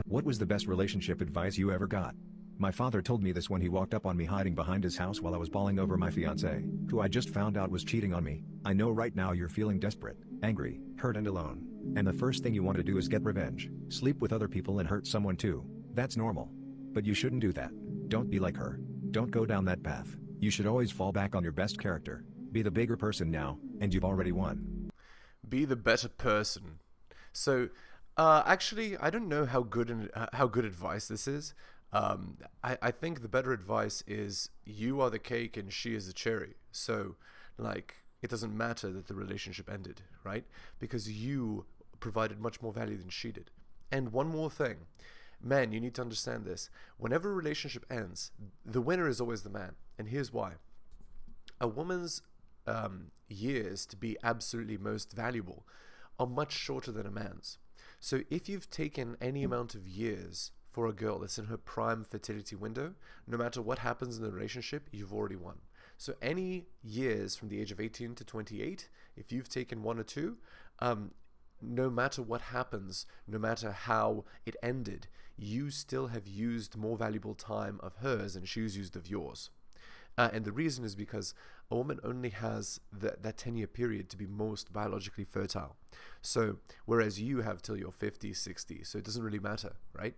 What was the best relationship advice you ever got? My father told me this when he walked up on me hiding behind his house while I was bawling over my fiancée, who I just found out was cheating on me. I know right now you're feeling desperate, angry, hurt and alone. And the first thing you want to do is get revenge, sleep with other people and hurt someone too. That's normal. But you shouldn't do that. Don't be like her. Don't go down that path. You should always fall back on your best character. Be the bigger person now, and you've already won. Be the better person. So, actually, I don't know how good advice this is. I think the better advice is you are the cake and she is the cherry. So, like, it doesn't matter that the relationship ended, right? Because you provided much more value than she did. And one more thing. Men, you need to understand this. Whenever a relationship ends, the winner is always the man. And here's why. A woman's years to be absolutely most valuable are much shorter than a man's. So if you've taken any amount of years for a girl that's in her prime fertility window, no matter what happens in the relationship, you've already won. So any years from the age of 18 to 28, if you've taken one or two, no matter what happens, no matter how it ended, you still have used more valuable time of hers than she's used of yours. And the reason is because a woman only has that 10-year period to be most biologically fertile. So whereas you have till you're 50, 60, so it doesn't really matter, right?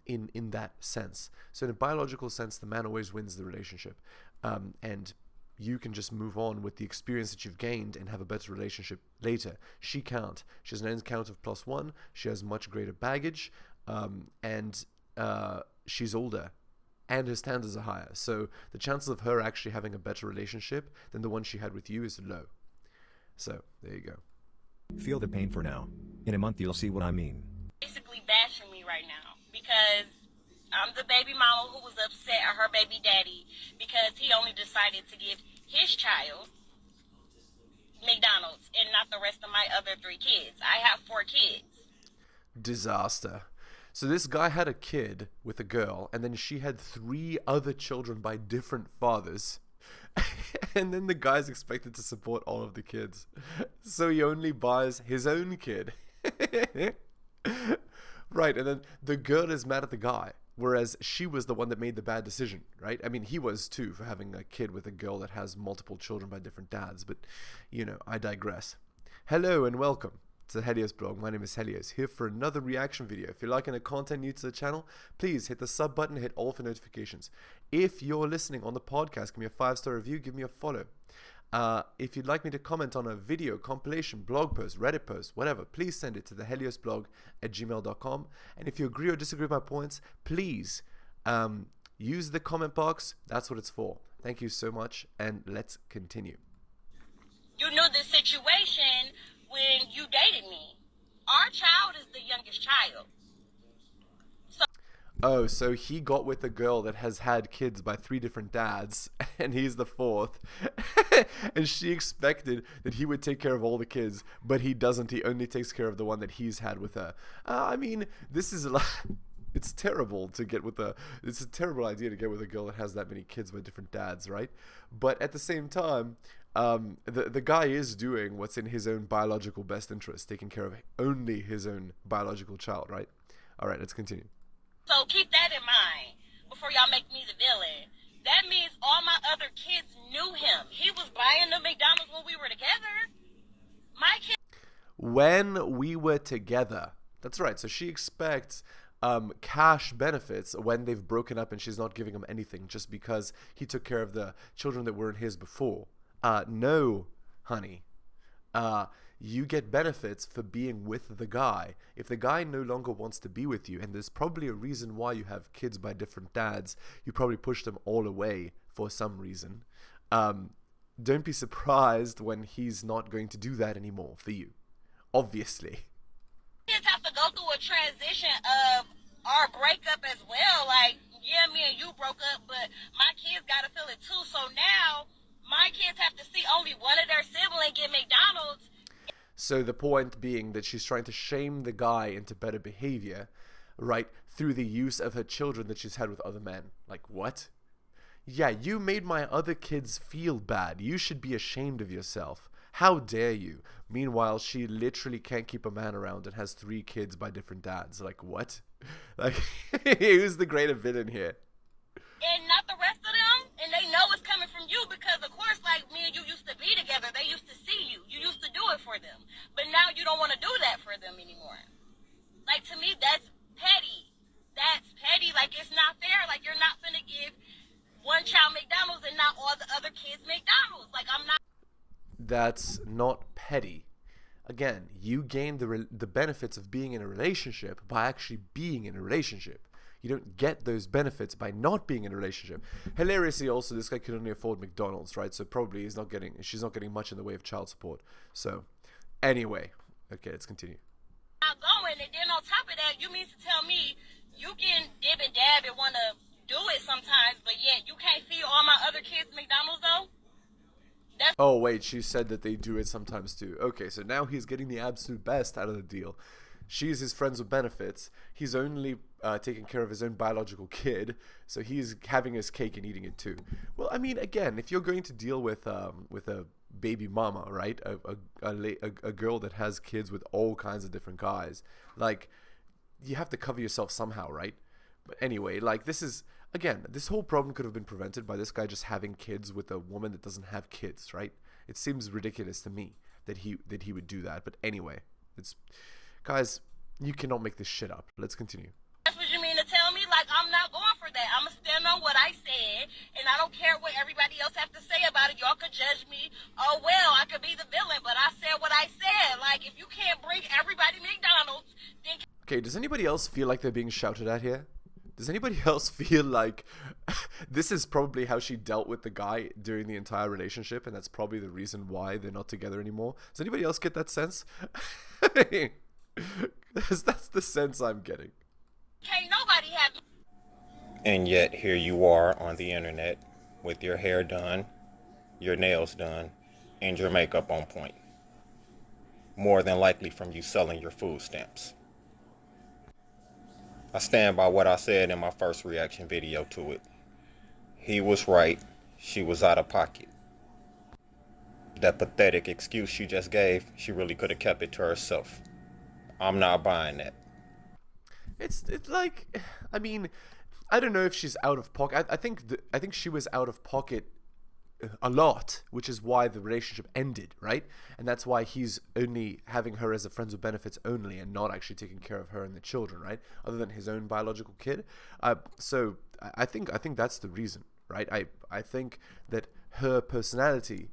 In that sense. So in a biological sense, the man always wins the relationship. And you can just move on with the experience that you've gained and have a better relationship later. She can't. She has an end count of +1. She has much greater baggage. And she's older. And her standards are higher. So the chances of her actually having a better relationship than the one she had with you is low. So there you go. Feel the pain for now. In a month you'll see what I mean. Basically bashing me right now because I'm the baby mama who was upset at her baby daddy because he only decided to give his child McDonald's and not the rest of my other 3 kids. I have 4 kids. Disaster. So this guy had a kid with a girl, and then she had 3 other children by different fathers. And then the guy's expected to support all of the kids. So he only buys his own kid. Right, and then the girl is mad at the guy, whereas she was the one that made the bad decision, right? I mean, he was too, for having a kid with a girl that has multiple children by different dads, but, you know, I digress. Hello and welcome to the Helios blog. My name is Helios, here for another reaction video. If you're liking the content new to the channel, please hit the sub button, hit all for notifications. If you're listening on the podcast, give me a 5-star review, give me a follow. If you'd like me to comment on a video, compilation, blog post, Reddit post, whatever, please send it to theheliosblog@gmail.com. And if you agree or disagree with my points, please use the comment box. That's what it's for. Thank you so much, and let's continue. You knew the situation when you dated me. Our child is the youngest child. Oh, so he got with a girl that has had kids by 3 different dads, and he's the 4th. And she expected that he would take care of all the kids, but he doesn't. He only takes care of the one that he's had with her. I mean, this is it's terrible to get with it's a terrible idea to get with a girl that has that many kids by different dads, right? But at the same time, the guy is doing what's in his own biological best interest, taking care of only his own biological child, right? All right, let's continue. So keep that in mind before y'all make me the villain. That means all my other kids knew him. He was buying the McDonald's when we were together. My kids. When we were together. That's right. So she expects cash benefits when they've broken up and she's not giving him anything just because he took care of the children that weren't his before. No, honey. You get benefits for being with the guy. If the guy no longer wants to be with you, and there's probably a reason why you have kids by different dads, you probably push them all away for some reason. Don't be surprised when he's not going to do that anymore for you. Obviously. Kids have to go through a transition of our breakup as well. Like, yeah, me and you broke up, but my kids gotta feel it too. So now my kids have to see only one of their siblings get McDonald's. So the point being that she's trying to shame the guy into better behavior, right, through the use of her children that she's had with other men. Like, what? Yeah, you made my other kids feel bad. You should be ashamed of yourself. How dare you? Meanwhile, she literally can't keep a man around and has 3 kids by different dads. Like, what? Like, who's the greater villain here? And not the rest of them, and they know it's coming from you because, of course, like me and you used to be together. They used to see you. You used to do it for them. But now you don't want to do that for them anymore. Like, to me, that's petty. That's petty. Like, it's not fair. Like, you're not finna give one child McDonald's and not all the other kids McDonald's. Like, I'm not. That's not petty. Again, you gain the benefits of being in a relationship by actually being in a relationship. You don't get those benefits by not being in a relationship. Hilariously, also, this guy can only afford McDonald's, right? So probably she's not getting much in the way of child support. So, anyway, okay, let's continue. Not going, and then on top of that, you mean to tell me you can dib and dab and want to do it sometimes, but yet you can't feed all my other kids McDonald's though? Oh wait, she said that they do it sometimes too. Okay, so now he's getting the absolute best out of the deal. She's his friends with benefits. He's only taking care of his own biological kid, so he's having his cake and eating it too. Well, I mean, again, if you're going to deal with a baby mama, right, a girl that has kids with all kinds of different guys, like, you have to cover yourself somehow, right? But anyway, like, this whole problem could have been prevented by this guy just having kids with a woman that doesn't have kids, right? It seems ridiculous to me that he would do that. But anyway, guys, you cannot make this shit up. Let's continue. That's what you mean to tell me? Like, I'm not going for that. I'm going to stand on what I said, and I don't care what everybody else have to say about it. Y'all could judge me. Oh, well, I could be the villain, but I said what I said. Like, if you can't bring everybody McDonald's, then... Okay, does anybody else feel like they're being shouted at here? Does anybody else feel like this is probably how she dealt with the guy during the entire relationship, and that's probably the reason why they're not together anymore? Does anybody else get that sense? That's the sense I'm getting. Can't nobody have... And yet here you are on the internet with your hair done, your nails done, and your makeup on point. More than likely from you selling your food stamps. I stand by what I said in my first reaction video to it. He was right. She was out of pocket. That pathetic excuse she just gave, she really could have kept it to herself. I'm not buying that. It's like, I mean, I don't know if she's out of pocket. I think she was out of pocket a lot, which is why the relationship ended, right? And that's why he's only having her as a friends with benefits only and not actually taking care of her and the children, right? Other than his own biological kid. So I think that's the reason, right? I think that her personality,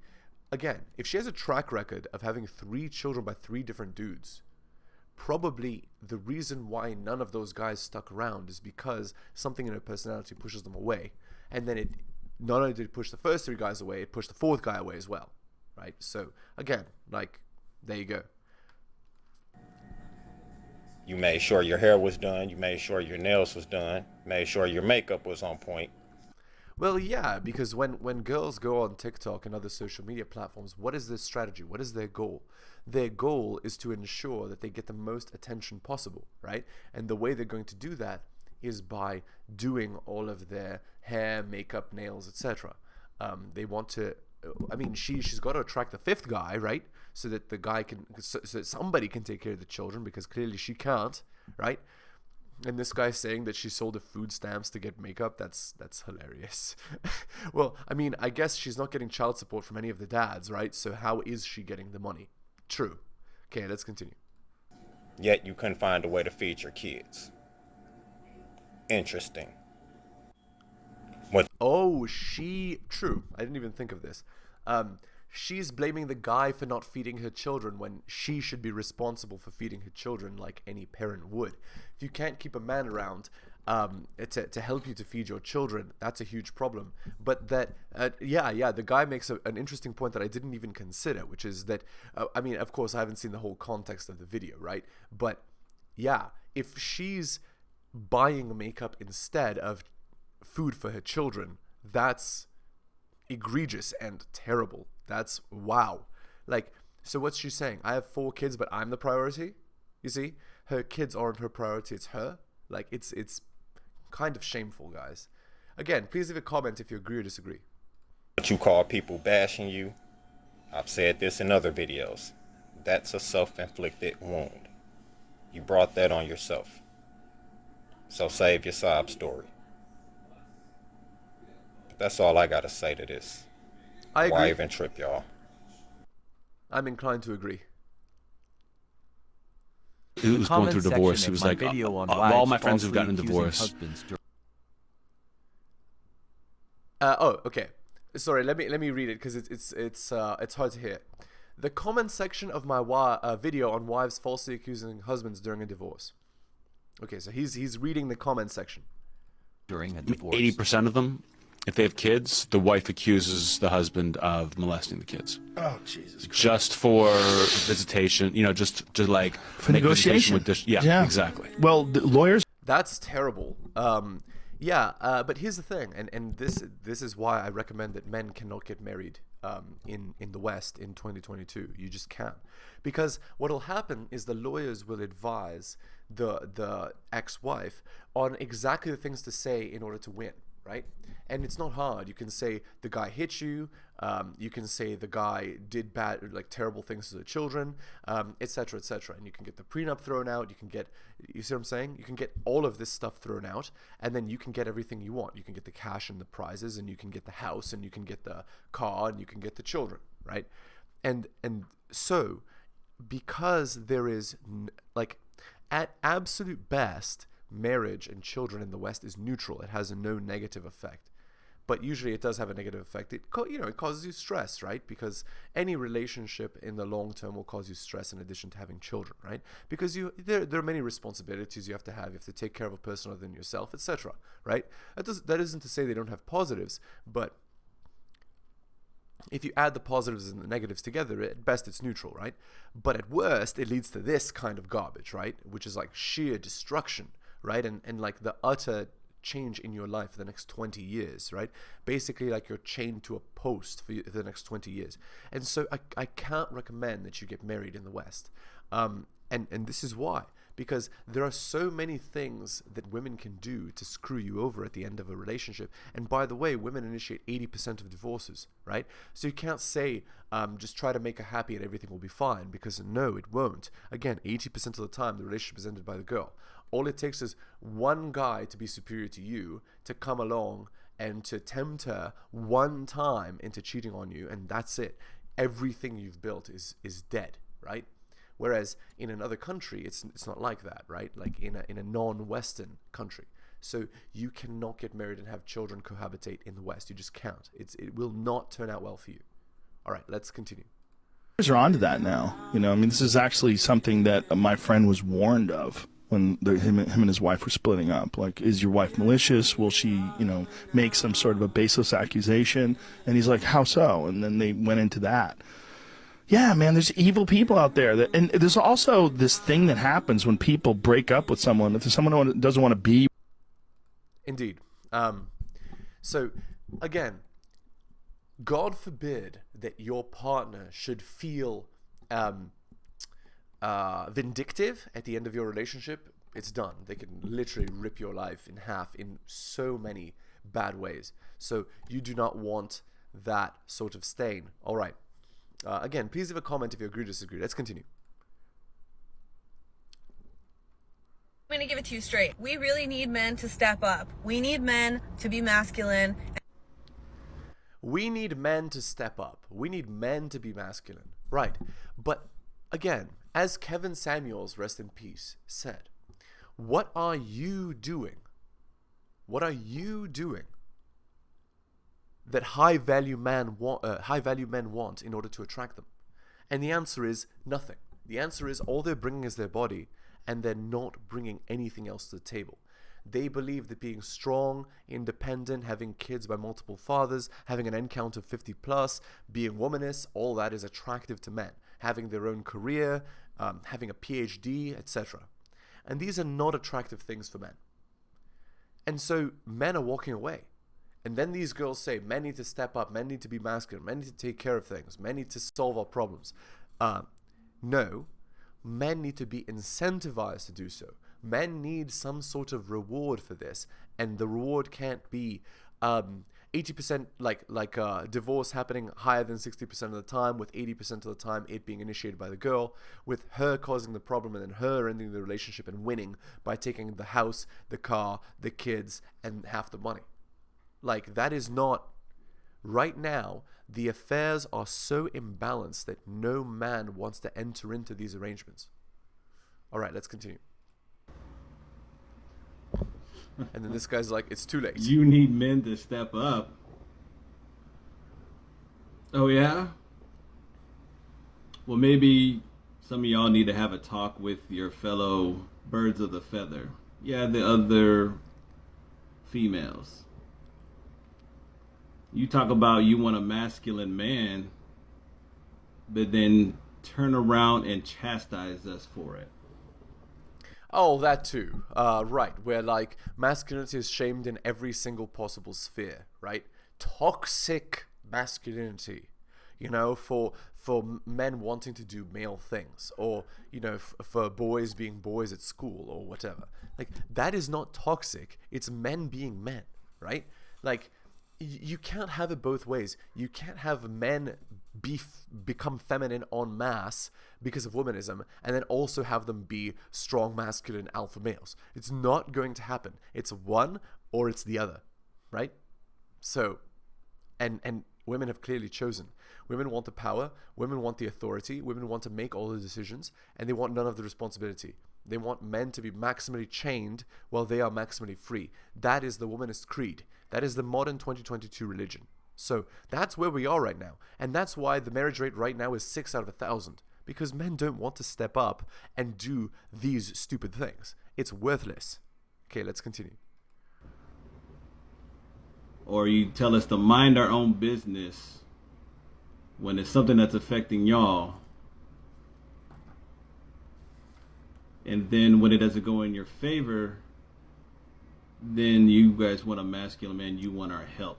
again, if she has a track record of having 3 children by 3 different dudes, probably the reason why none of those guys stuck around is because something in her personality pushes them away. And then it not only did it push the first 3 guys away, it pushed the 4th guy away as well, right? So again, like, there you go. You made sure your hair was done, you made sure your nails was done, made sure your makeup was on point. Well, yeah, because when girls go on TikTok and other social media platforms, what is their strategy? What is their goal? Their goal is to ensure that they get the most attention possible, right? And the way they're going to do that is by doing all of their hair, makeup, nails, etc. They want to, I mean, she's got to attract the 5th guy, right? So that the guy can, so that somebody can take care of the children, because clearly she can't, right? And this guy saying that she sold the food stamps to get makeup, that's hilarious. Well, I mean, I guess she's not getting child support from any of the dads, right? So how is she getting the money? True. Okay, let's continue. Yet you couldn't find a way to feed your kids. Interesting. Oh, true. I didn't even think of this. She's blaming the guy for not feeding her children when she should be responsible for feeding her children like any parent would. If you can't keep a man around to help you to feed your children, that's a huge problem. But that, the guy makes an interesting point that I didn't even consider, which is that, I mean, of course, I haven't seen the whole context of the video, right? But yeah, if she's buying makeup instead of food for her children, that's egregious and terrible. That's wow. Like, so what's she saying? I have 4 kids, but I'm the priority? You see? Her kids aren't her priority, it's her. Like, it's kind of shameful, guys. Again, please leave a comment if you agree or disagree. What you call people bashing you, I've said this in other videos. That's a self-inflicted wound. You brought that on yourself. So save your sob story. But that's all I gotta say to this. I agree. Why even trip, y'all? I'm inclined to agree. He was going through divorce. He was like, all my friends who've gotten a divorce. Okay. Sorry, let me read it because it's hard to hear. The comment section of my video on wives falsely accusing husbands during a divorce. Okay, so he's reading the comment section. During a divorce. 80% of them, if they have kids, the wife accuses the husband of molesting the kids. Oh, Jesus Christ. Just for visitation, just to like for negotiation. Yeah, exactly. Well, the lawyers. That's terrible. But here's the thing, and this is why I recommend that men cannot get married in the West in 2022. You just can't, because what'll happen is the lawyers will advise the ex-wife on exactly the things to say in order to win, right? And it's not hard. You can say the guy hit you. You can say the guy did bad, like terrible things to the children, etc., etc. And you can get the prenup thrown out. You see what I'm saying? You can get all of this stuff thrown out, and then you can get everything you want. You can get the cash and the prizes, and you can get the house, and you can get the car, and you can get the children, right? And so, because there is like, at absolute best, marriage and children in the West is neutral. It has no negative effect. But usually it does have a negative effect. It causes you stress, right? Because any relationship in the long term will cause you stress in addition to having children, right? Because there are many responsibilities you have to have. You have to take care of a person other than yourself, etc., right? That isn't to say they don't have positives, but if you add the positives and the negatives together, at best it's neutral, right? But at worst, it leads to this kind of garbage, right? Which is like sheer destruction, right? And like the utter change in your life for the next 20 years, right? Basically like you're chained to a post for the next 20 years. And so I can't recommend that you get married in the West. And this is why. Because there are so many things that women can do to screw you over at the end of a relationship. And by the way, women initiate 80% of divorces, right? So you can't say, just try to make her happy and everything will be fine, because no, it won't. Again, 80% of the time, the relationship is ended by the girl. All it takes is one guy to be superior to you, to come along and to tempt her one time into cheating on you, and that's it. Everything you've built is dead, right? Whereas in another country, it's not like that, right? Like in a non-Western country. So you cannot get married and have children cohabitate in the West. You just can't. It will not turn out well for you. All right, let's continue. Are onto that now. This is actually something that my friend was warned of when him and his wife were splitting up. Like, is your wife malicious? Will she, make some sort of a baseless accusation? And he's like, how so? And then they went into that. Yeah, man, there's evil people out there. And there's also this thing that happens when people break up with someone. If there's someone who doesn't want to be. Indeed. So, again, God forbid that your partner should feel vindictive at the end of your relationship. It's done. They can literally rip your life in half in so many bad ways. So you do not want that sort of stain. All right. Again, please leave a comment if you agree or disagree. Let's continue. I'm going to give it to you straight. We really need men to step up. We need men to be masculine. We need men to step up. We need men to be masculine. Right. But again, as Kevin Samuels, rest in peace, said, what are you doing? What are you doing that high value men want in order to attract them? And the answer is nothing. The answer is all they're bringing is their body, and they're not bringing anything else to the table. They believe that being strong, independent, having kids by multiple fathers, having an end count of 50 plus, being womanist, all that is attractive to men. Having their own career, having a PhD, etc. And these are not attractive things for men. And so men are walking away. And then these girls say, men need to step up, men need to be masculine, men need to take care of things, men need to solve our problems. No, men need to be incentivized to do so. Men need some sort of reward for this, and the reward can't be 80% divorce happening higher than 60% of the time, with 80% of the time it being initiated by the girl, with her causing the problem and then her ending the relationship and winning by taking the house, the car, the kids, and half the money. Like, that is not... Right now, the affairs are so imbalanced that no man wants to enter into these arrangements. All right, let's continue. And then this guy's like, it's too late. You need men to step up. Oh, yeah? Well, maybe some of y'all need to have a talk with your fellow birds of the feather. Yeah, the other females. You talk about you want a masculine man, but then turn around and chastise us for it. Oh, that too. Right, where like masculinity is shamed in every single possible sphere, right? Toxic masculinity, you know, for men wanting to do male things, or, you know, for boys being boys at school or whatever. Like, that is not toxic. It's men being men, right? Like, you can't have it both ways. You can't have men become feminine en masse because of womanism and then also have them be strong masculine alpha males. It's not going to happen. It's one or it's the other, right? So, and women have clearly chosen. Women want the power, women want the authority, women want to make all the decisions, and they want none of the responsibility. They want men to be maximally chained while they are maximally free. That is the womanist creed. That is the modern 2022 religion. So that's where we are right now. And that's why the marriage rate right now is 6 out of 1,000. Because men don't want to step up and do these stupid things. It's worthless. Okay, let's continue. Or you tell us to mind our own business when it's something that's affecting y'all. And then when it doesn't go in your favor, then you guys want a masculine man, you want our help.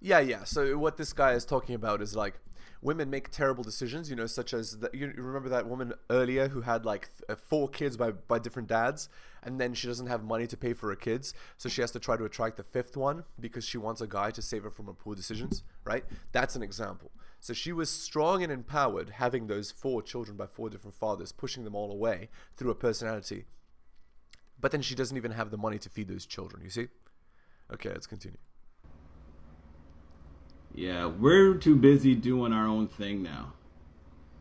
Yeah. So what this guy is talking about is like, women make terrible decisions, you know, such as you remember that woman earlier who had like 4 kids by different dads, and then she doesn't have money to pay for her kids, so she has to try to attract the 5th one because she wants a guy to save her from her poor decisions, right? That's an example. So she was strong and empowered, having those 4 children by 4 different fathers, pushing them all away through her personality. But then she doesn't even have the money to feed those children, you see? Okay, let's continue. Yeah, we're too busy doing our own thing now,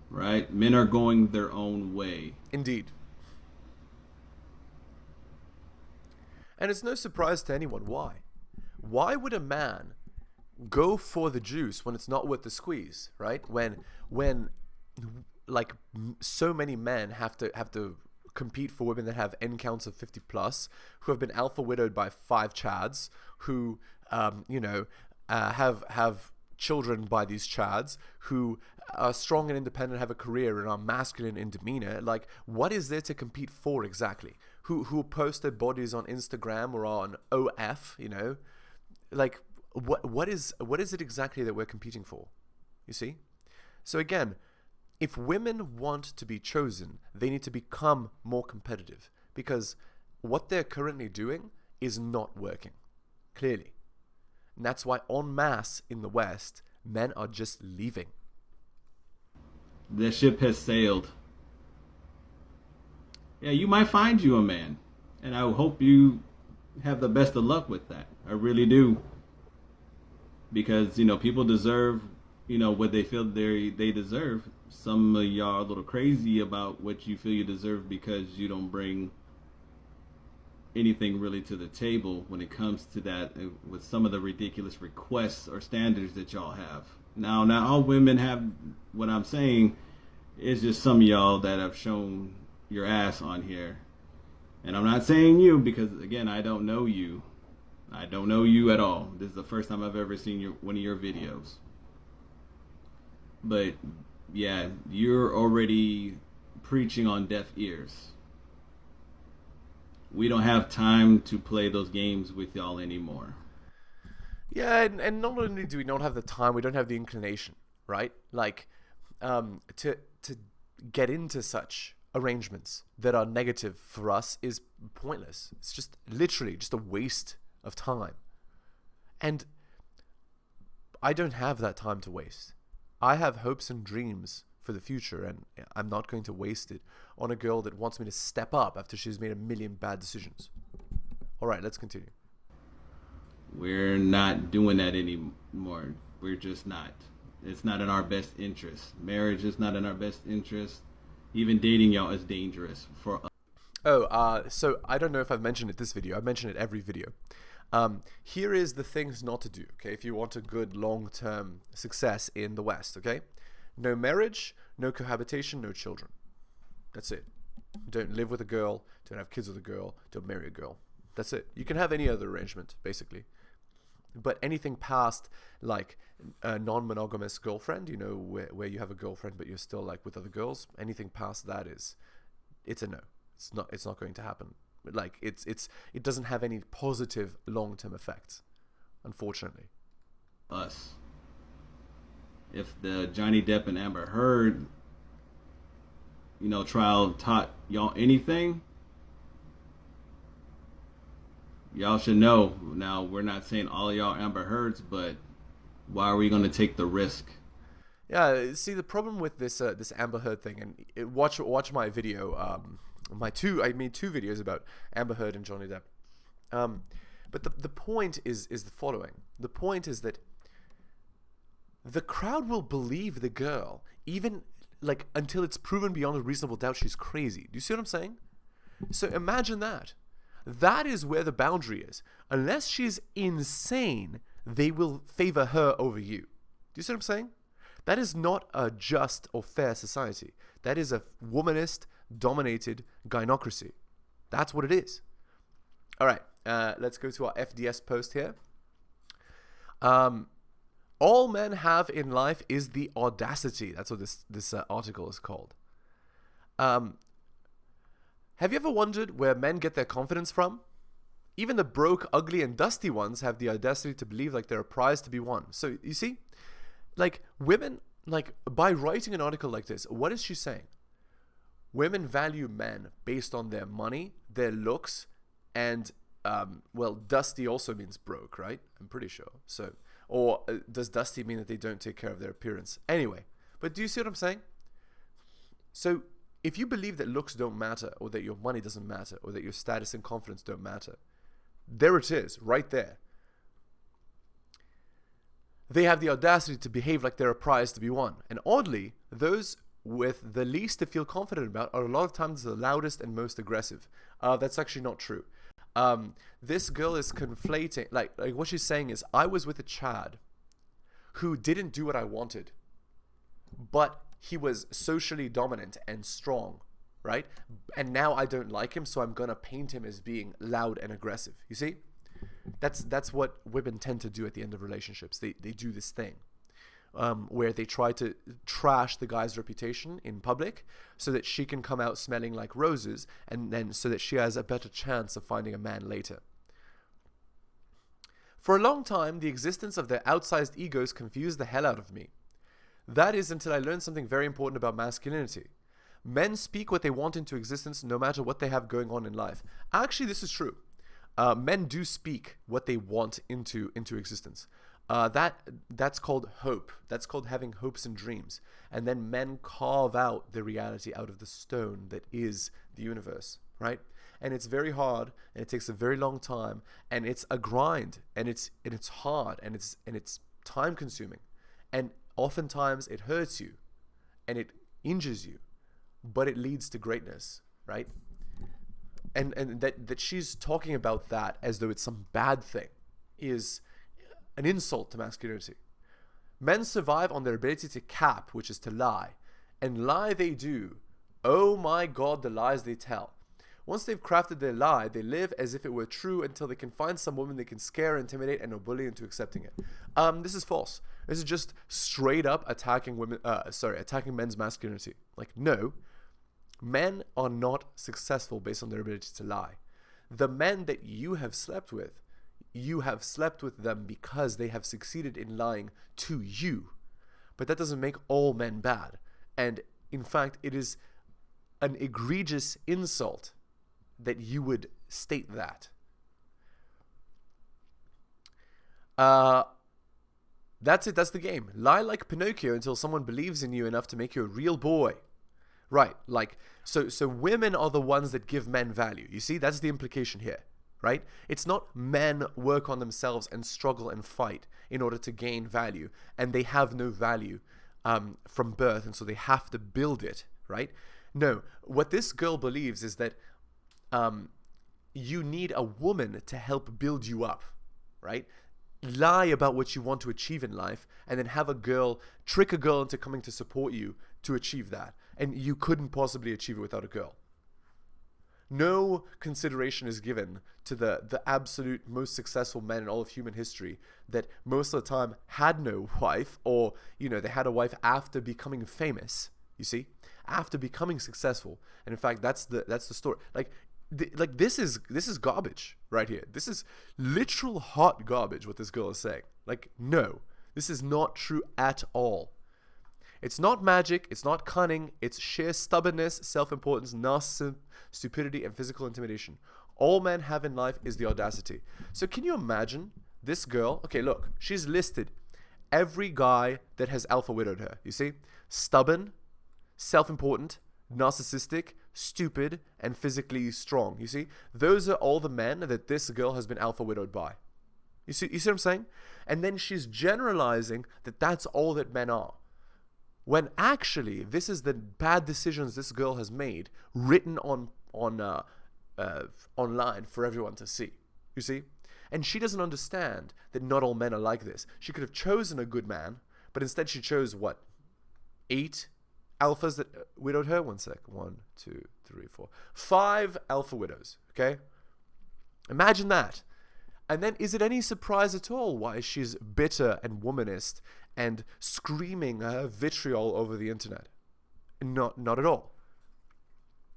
right? Men are going their own way. Indeed. And it's no surprise to anyone why. Why would a man go for the juice when it's not worth the squeeze, right? When like so many men have to compete for women that have N counts of 50 plus, who have been alpha widowed by 5 chads, who have children by these chads, who are strong and independent, have a career, and are masculine in demeanor. Like, what is there to compete for exactly? Who post their bodies on Instagram or on OF, you know? Like, what is it exactly that we're competing for? You see? So again, if women want to be chosen, they need to become more competitive, because what they're currently doing is not working, clearly. And that's why en masse in the West, men are just leaving. The ship has sailed. Yeah, you might find you a man, and I hope you have the best of luck with that. I really do. Because, you know, people deserve, you know, what they feel they deserve. Some of y'all are a little crazy about what you feel you deserve because you don't bring anything really to the table when it comes to that, with some of the ridiculous requests or standards that y'all have. Now all women have. What I'm saying is just some of y'all that have shown your ass on here. And I'm not saying you, because again, I don't know you. I don't know you at all. This is the first time I've ever seen one of your videos. But yeah, you're already preaching on deaf ears. We don't have time to play those games with y'all anymore. Yeah, and not only do we not have the time, we don't have the inclination, right? Like, to get into such arrangements that are negative for us is pointless. It's just literally just a waste of time. And I don't have that time to waste. I have hopes and dreams for the future, and I'm not going to waste it on a girl that wants me to step up after she's made a million bad decisions. All right, let's continue. We're not doing that anymore. We're just not. It's not in our best interest. Marriage is not in our best interest. Even dating y'all is dangerous for us. Oh, so I don't know if I've mentioned it this video. I mention it every video. Here is the things not to do, okay, if you want a good long-term success in the West, okay? No marriage, no cohabitation, no children. That's it. Don't live with a girl, don't have kids with a girl, don't marry a girl. That's it. You can have any other arrangement, basically. But anything past, like a non-monogamous girlfriend, you know, where you have a girlfriend but you're still like with other girls, anything past that it's a no. It's not going to happen. Like it doesn't have any positive long-term effects, unfortunately. Us. If the Johnny Depp and Amber Heard, trial taught y'all anything, y'all should know. Now, we're not saying all of y'all Amber Heards, but why are we going to take the risk? Yeah, see, the problem with this Amber Heard thing, and watch my video. I made two videos about Amber Heard and Johnny Depp. But the point is the following. The point is that the crowd will believe the girl, even like until it's proven beyond a reasonable doubt she's crazy. Do you see what I'm saying? So imagine that. That is where the boundary is. Unless she's insane, they will favor her over you. Do you see what I'm saying? That is not a just or fair society. That is a womanist, dominated gynocracy. That's what it is. All right, let's go to our FDS post here. All men have in life is the audacity. That's what this article is called. Have you ever wondered where men get their confidence from? Even the broke, ugly, and dusty ones have the audacity to believe like they're a prize to be won. So you see, like women, like by writing an article like this, what is she saying? Women value men based on their money, their looks, and well, dusty also means broke, right? I'm pretty sure. So, or does dusty mean that they don't take care of their appearance? Anyway, but do you see what I'm saying? So if you believe that looks don't matter, or that your money doesn't matter, or that your status and confidence don't matter, there it is, right there. They have the audacity to behave like they're a prize to be won. And oddly, those with the least to feel confident about are a lot of times the loudest and most aggressive. That's actually not true. This girl is conflating, like what she's saying is, I was with a Chad who didn't do what I wanted, but he was socially dominant and strong, right? And now I don't like him, so I'm gonna paint him as being loud and aggressive. You see? That's what women tend to do at the end of relationships. They do this thing where they try to trash the guy's reputation in public so that she can come out smelling like roses, and then so that she has a better chance of finding a man later. For a long time, the existence of their outsized egos confused the hell out of me. That is until I learned something very important about masculinity. Men speak what they want into existence no matter what they have going on in life. Actually, this is true. Men do speak what they want into existence. That's called hope. That's called having hopes and dreams. And then men carve out the reality out of the stone that is the universe, right? And it's very hard, and it takes a very long time, and it's a grind, and it's hard, and it's time consuming, and oftentimes it hurts you, and it injures you, but it leads to greatness, right? And that she's talking about that as though it's some bad thing is an insult to masculinity. Men survive on their ability to cap, which is to lie. And lie they do. Oh my God, the lies they tell. Once they've crafted their lie, they live as if it were true until they can find some woman they can scare, intimidate, and bully into accepting it. This is false. This is just straight up attacking attacking men's masculinity. Like, no, men are not successful based on their ability to lie. The men that you have slept with them because they have succeeded in lying to you. But that doesn't make all men bad. And in fact, it is an egregious insult that you would state that. That's it. That's the game. Lie like Pinocchio until someone believes in you enough to make you a real boy. Right. Like, so women are the ones that give men value. You see, that's the implication here, right? It's not men work on themselves and struggle and fight in order to gain value, and they have no value from birth, and so they have to build it, right? No, what this girl believes is that you need a woman to help build you up, right? Lie about what you want to achieve in life, and then have a girl, trick a girl into coming to support you to achieve that. And you couldn't possibly achieve it without a girl. No consideration is given to the absolute most successful men in all of human history that most of the time had no wife, or, you know, they had a wife after becoming famous, you see, after becoming successful. And in fact, that's the story. Like this is garbage right here. This is literal hot garbage what this girl is saying. Like, no, this is not true at all. It's not magic, it's not cunning, it's sheer stubbornness, self-importance, narcissism, stupidity, and physical intimidation. All men have in life is the audacity. So can you imagine this girl? Okay, look, she's listed every guy that has alpha widowed her. You see? Stubborn, self-important, narcissistic, stupid, and physically strong. You see? Those are all the men that this girl has been alpha widowed by. You see what I'm saying? And then she's generalizing that that's all that men are. When actually, this is the bad decisions this girl has made, written online for everyone to see. You see? And she doesn't understand that not all men are like this. She could have chosen a good man, but instead she chose what? 8 alphas that widowed her? 1 sec. 1, 2, 3, 4. 5 alpha widows. Okay? Imagine that. And then is it any surprise at all why she's bitter and womanist and screaming her vitriol over the internet? Not at all.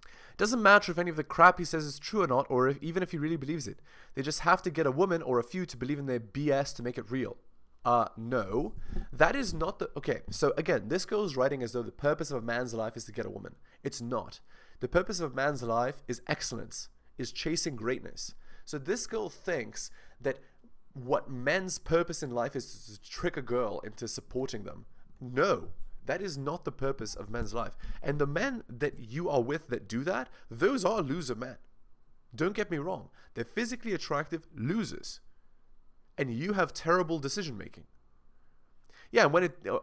It doesn't matter if any of the crap he says is true or not, or even if he really believes it. They just have to get a woman or a few to believe in their BS to make it real. No, that is not the... Okay, so again, this girl is writing as though the purpose of a man's life is to get a woman. It's not. The purpose of a man's life is excellence, is chasing greatness. So this girl thinks that what men's purpose in life is to trick a girl into supporting them. No, that is not the purpose of men's life. And the men that you are with that do that, those are loser men. Don't get me wrong. They're physically attractive losers. And you have terrible decision making. Yeah,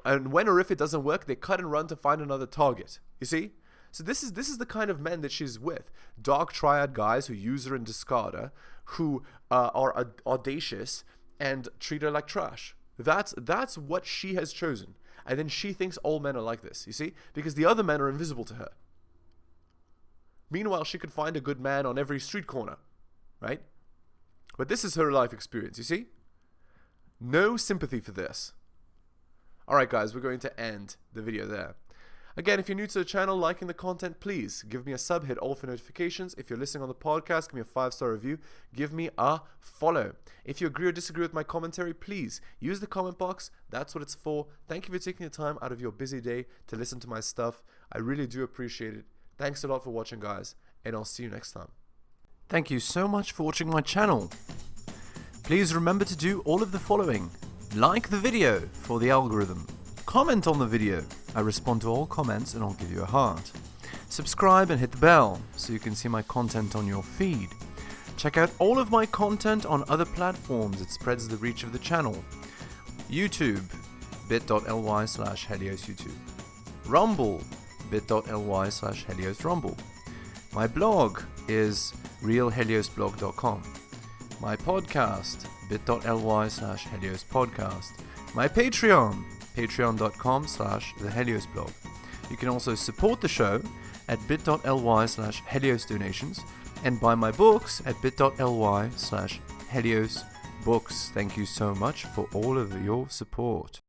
and when or if it doesn't work, they cut and run to find another target. You see? So this is the kind of men that she's with. Dark triad guys who use her and discard her, who are audacious and treat her like trash. That's what she has chosen. And then she thinks all men are like this, you see? Because the other men are invisible to her. Meanwhile, she could find a good man on every street corner, right? But this is her life experience, you see? No sympathy for this. Alright guys, we're going to end the video there. Again, if you're new to the channel, liking the content, please give me a sub, hit all for notifications. If you're listening on the podcast, give me a 5-star review, give me a follow. If you agree or disagree with my commentary, please use the comment box. That's what it's for. Thank you for taking the time out of your busy day to listen to my stuff. I really do appreciate it. Thanks a lot for watching, guys, and I'll see you next time. Thank you so much for watching my channel. Please remember to do all of the following. Like the video for the algorithm. Comment on the video. I respond to all comments and I'll give you a heart. Subscribe and hit the bell so you can see my content on your feed. Check out all of my content on other platforms. It spreads the reach of the channel. YouTube, bit.ly/heliosyoutube. Rumble, bit.ly/heliosrumble. My blog is realheliosblog.com. My podcast, bit.ly/heliospodcast. My Patreon, patreon.com/theheliosblog. You can also support the show at bit.ly/heliosdonations and buy my books at bit.ly/heliosbooks. Thank you so much for all of your support.